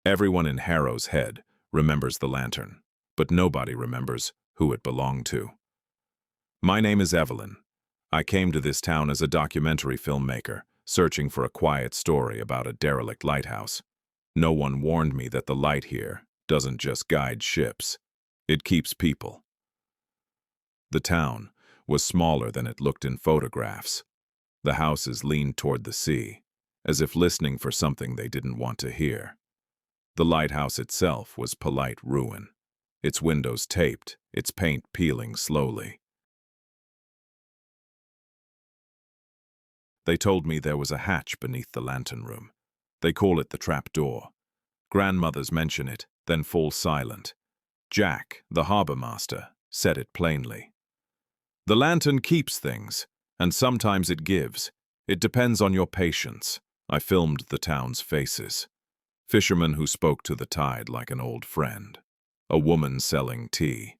Everyone in Harrow's head remembers the lantern, but nobody remembers who it belonged to. My name is Evelyn. I came to this town as a documentary filmmaker, searching for a quiet story about a derelict lighthouse. No one warned me that the light here doesn't just guide ships, it keeps people. The town was smaller than it looked in photographs. The houses leaned toward the sea, as if listening for something they didn't want to hear. The lighthouse itself was polite ruin, its windows taped, its paint peeling slowly. They told me there was a hatch beneath the lantern room. They call it the trapdoor. Grandmothers mention it, then fall silent. Jack, the harbor master, said it plainly. The lantern keeps things, and sometimes it gives. It depends on your patience. I filmed the town's faces. Fishermen who spoke to the tide like an old friend. A woman selling tea,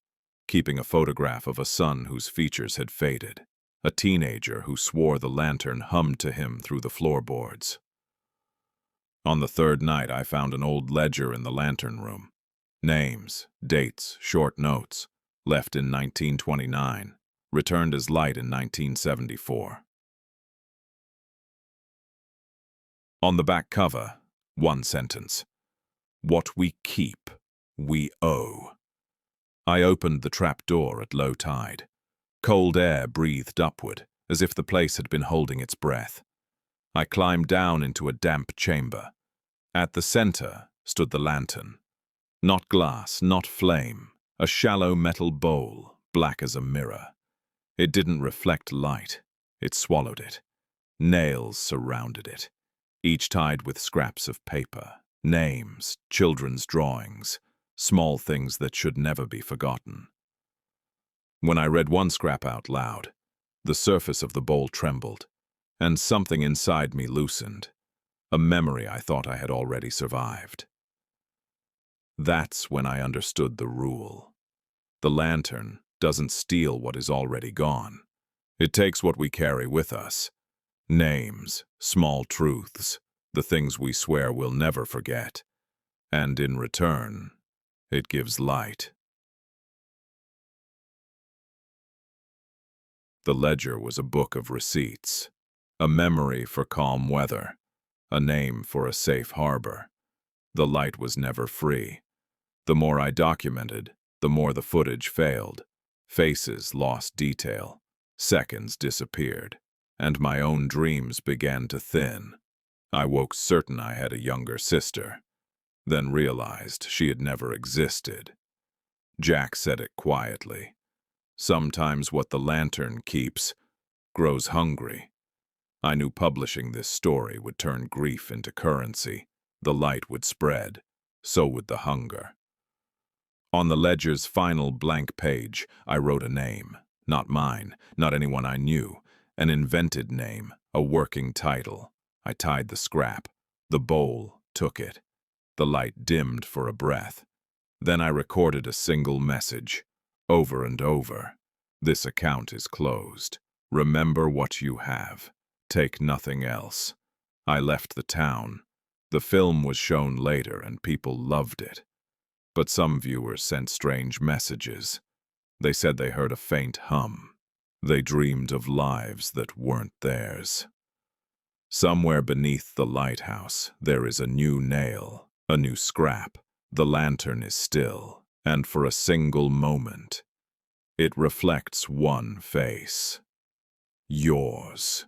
keeping a photograph of a son whose features had faded. A teenager who swore the lantern hummed to him through the floorboards. On the third night, I found an old ledger in the lantern room. Names, dates, short notes, left in 1929, returned as light in 1974. On the back cover, one sentence. What we keep, we owe. I opened the trapdoor at low tide. Cold air breathed upward, as if the place had been holding its breath. I climbed down into a damp chamber. At the center stood the lantern. Not glass, not flame, a shallow metal bowl, black as a mirror. It didn't reflect light, it swallowed it. Nails surrounded it, each tied with scraps of paper, names, children's drawings, small things that should never be forgotten. When I read one scrap out loud, the surface of the bowl trembled, and something inside me loosened, a memory I thought I had already survived. That's when I understood the rule. The lantern doesn't steal what is already gone. It takes what we carry with us. Names, small truths, the things we swear we'll never forget. And in return, it gives light. The ledger was a book of receipts, a memory for calm weather, a name for a safe harbor. The light was never free. The more I documented, the more the footage failed. Faces lost detail, seconds disappeared, and my own dreams began to thin. I woke certain I had a younger sister, then realized she had never existed. Jack said it quietly. Sometimes what the lantern keeps grows hungry. I knew publishing this story would turn grief into currency. The light would spread, so would the hunger. On the ledger's final blank page, I wrote a name, not mine, not anyone I knew, an invented name, a working title. I tied the scrap. The bowl took it. The light dimmed for a breath. Then I recorded a single message, over and over. This account is closed. Remember what you have. Take nothing else. I left the town. The film was shown later and people loved it. But some viewers sent strange messages. They said they heard a faint hum. They dreamed of lives that weren't theirs. Somewhere beneath the lighthouse, there is a new nail, a new scrap. The lantern is still, and for a single moment, it reflects one face. Yours.